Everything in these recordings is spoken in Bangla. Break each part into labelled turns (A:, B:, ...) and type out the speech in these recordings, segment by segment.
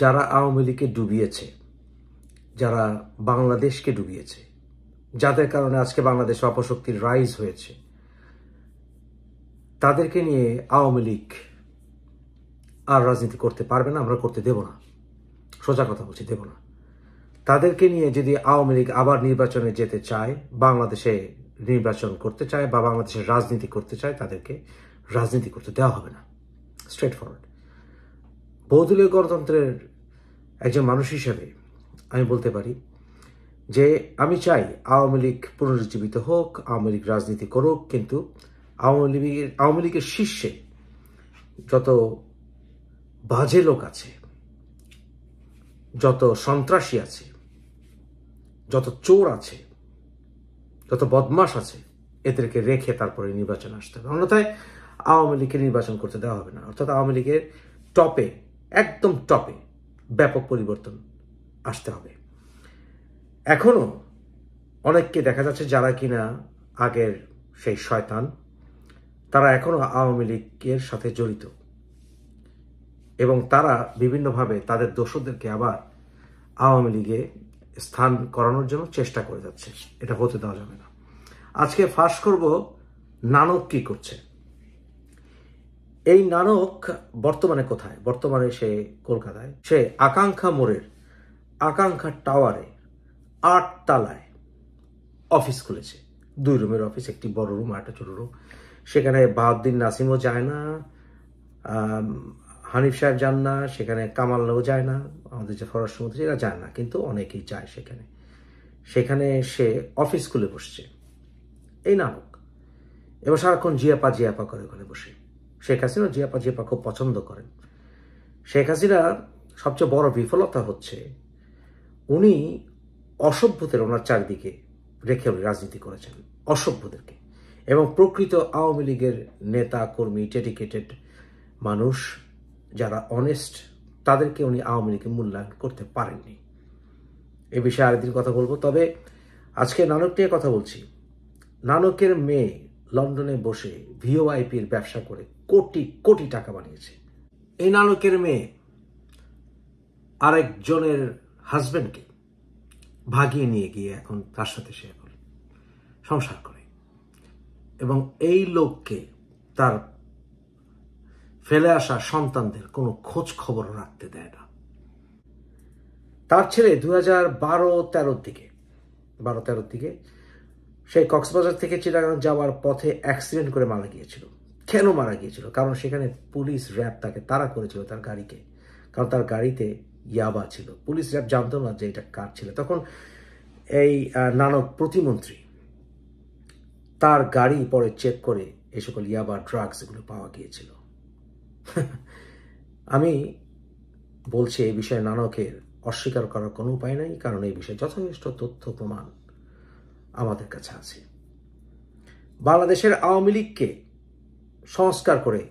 A: যারা আওয়ামী লীগকে ডুবিয়েছে, যারা বাংলাদেশকে ডুবিয়েছে, যাদের কারণে আজকে বাংলাদেশে অপশক্তির রাইজ হয়েছে, তাদেরকে নিয়ে আওয়ামী লীগ আর রাজনীতি করতে পারবে না, আমরা করতে দেব না। সোজা কথা বলছি, দেব না। তাদেরকে নিয়ে যদি আওয়ামী লীগ আবার নির্বাচনে যেতে চায়, বাংলাদেশে নির্বাচন করতে চায় বা বাংলাদেশের রাজনীতি করতে চায়, তাদেরকে রাজনীতি করতে দেওয়া হবে না। Straight forward. বহুদলীয় গণতন্ত্রের একজন মানুষ হিসেবে আমি বলতে পারি যে আমি চাই আওয়ামী লীগ পুনরুজ্জীবিত হোক, আওয়ামী লীগ রাজনীতি করুক, কিন্তু আওয়ামী লীগের শীর্ষে যত বাজে লোক আছে, যত সন্ত্রাসী আছে, যত চোর আছে, যত বদমাশ আছে, এদেরকে রেখে তারপরে নির্বাচন আসতে হবে। অন্যথায় আওয়ামী লীগকে নির্বাচন করতে দেওয়া হবে না। অর্থাৎ আওয়ামী লীগের টপে, একদম টপে ব্যাপক পরিবর্তন আসতে হবে। এখনো অনেককে দেখা যাচ্ছে যারা কিনা আগের সেই শয়তান, তারা এখনো আওয়ামী লীগের সাথে জড়িত এবং তারা বিভিন্নভাবে তাদের দোষদেরকে আবার আওয়ামী লীগে স্থান করানোর জন্য চেষ্টা করে যাচ্ছে। এটা হতে দেওয়া যাবে না। আজকে ফাঁস করব নানক কি করছে। এই নানক বর্তমানে কোথায়? বর্তমানে সে কলকাতায়। সে আকাঙ্ক্ষা মোড়ের আকাঙ্ক্ষা টাওয়ারে 8 তলায় অফিস খুলেছে। 2 রুমের অফিস, একটি বড় রুম আর একটা ছোট রুম। সেখানে বাহাউদ্দিন নাসিমও যায় না, হানিফ সাহেব যান না, সেখানে কামালও যায় না, আমাদের যে স্বরাষ্ট্রমন্ত্রী এরা যায় না, কিন্তু অনেকেই যায় সেখানে। সেখানে সে অফিস খুলে বসছে এই নানক। এবার সারাক্ষণ জিয়াপা করে ওখানে বসে। শেখ হাসিনা জিয়াপা খুব পছন্দ করেন। শেখ হাসিনা সবচেয়ে বড় বিফলতা হচ্ছে উনি অসভ্যদের ওনার চারিদিকে রেখে উনি রাজনীতি করেছেন, অসভ্যদেরকে। এবং প্রকৃত আওয়ামী লীগের নেতা কর্মী, ডেডিকেটেড মানুষ যারা অনেস্ট, তাদেরকে উনি আওয়ামী লীগের মূল্যায়ন করতে পারেননি। এ বিষয়ে আরেকদিন কথা বলবো। তবে আজকে নানক নিয়ে কথা বলছি। নানকের মেয়ে লন্ডনে বসে ভিওআইপির ব্যবসা করে কোটি কোটি টাকা বানিয়েছে। এই নানকের মেয়ে আরেকজনের হাজবেন্ডকে ভাগিয়ে নিয়ে গিয়ে এখন তার সাথে সে এখন সংসার করে এবং এই লোককে তার ফেলে আসা সন্তানদের কোনো খোঁজ খবর রাখতে দেয় না। তার ছেলে 2012-13 দিকে সেই কক্সবাজার থেকে চিটাগাং যাওয়ার পথে অ্যাক্সিডেন্ট করে মারা গিয়েছিল। কেন মারা গিয়েছিল? কারণ সেখানে পুলিশ র্যাব তাকে তাড়া করেছিল তার গাড়িকে, কারণ তার গাড়িতে ইয়াবা ছিল। পুলিশ র্যাব জানতো না যে এটা কার ছিল। তখন এই নানক প্রতিমন্ত্রী তার গাড়ি পরে চেক করে এই সকল ইয়াবা ড্রাগস এগুলো পাওয়া গিয়েছিল। আমি বলছি এই বিষয়ে নানকের অস্বীকার করার কোনো উপায় নাই, কারণ এই বিষয়ে যথেষ্ট তথ্য প্রমাণ আমাদের কাছে আছে। বাংলাদেশের আওয়ামী লীগকে সংস্কার করে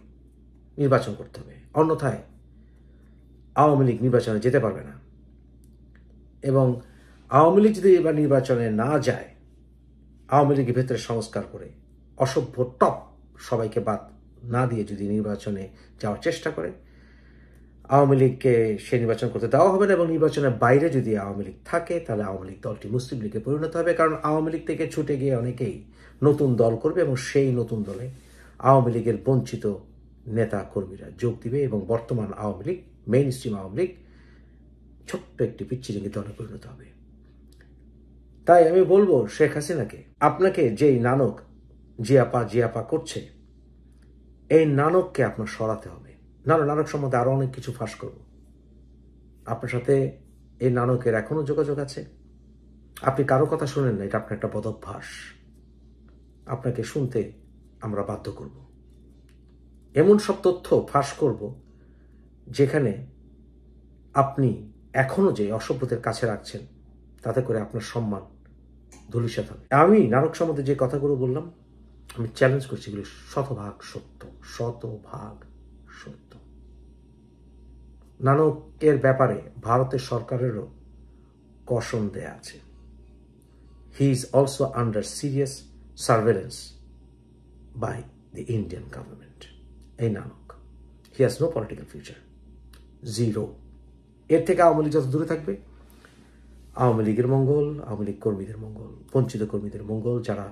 A: নির্বাচন করতে হবে, অন্যথায় আওয়ামী লীগ নির্বাচনে যেতে পারবে না। এবং আওয়ামী লীগ যদি এবার নির্বাচনে না যায়, আওয়ামী লীগের ভেতরে সংস্কার করে অসভ্য টপ সবাইকে বাদ না দিয়ে যদি নির্বাচনে যাওয়ার চেষ্টা করে, আওয়ামী লীগকে সে নির্বাচন করতে দেওয়া হবে না। এবং নির্বাচনের বাইরে যদি আওয়ামী লীগ থাকে, তাহলে আওয়ামী লীগ দলটি মুসলিম লীগে পরিণত হবে। কারণ আওয়ামী লীগ থেকে ছুটে গিয়ে অনেকেই নতুন দল করবে এবং সেই নতুন দলে আওয়ামী লীগের বঞ্চিত নেতা কর্মীরা যোগ দিবে এবং বর্তমান আওয়ামী লীগ, মেইন স্ট্রিম আওয়ামী লীগ ছোট্ট একটি পিচ্ছিরিঙ্গি দলে পরিণত হবে। তাই আমি বলবো শেখ হাসিনাকে, আপনাকে যেই নানক জিয়াপা করছে, এই নানককে আপনার সরাতে হবে। নানক সম্বন্ধে আরো অনেক কিছু ফাঁস করব। আপনার সাথে এই নানকের এখনো যোগাযোগ আছে। আপনি কারো কথা শুনেন না, এটা আপনার একটা বদভ্যাস। আপনাকে শুনতে আমরা বাধ্য করব। এমন সব তথ্য ফাঁস করব যেখানে আপনি এখনো যে অসভ্যদের কাছে রাখছেন, তাতে করে আপনার সম্মান ধূলিসাৎ হবে। আমি নানক সম্বন্ধে যে কথাগুলো বললাম, আমি চ্যালেঞ্জ করছি, এগুলো শতভাগ সত্য। নানকের ব্যাপারে ভারতের সরকারেরও কসম দেয়া আছে। He is also under serious surveillance by the Indian government. এই Nanak, he has no political future, 0. এর থেকে আওয়ামী লীগ যত দূরে থাকবে, আওয়ামী লীগের মঙ্গল, আওয়ামী লীগ কর্মীদের মঙ্গল, বঞ্চিত কর্মীদের মঙ্গল, যারা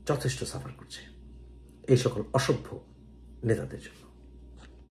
A: যথেষ্ট সাফার করছে এই সকল অসভ্য নেতাদের জন্য।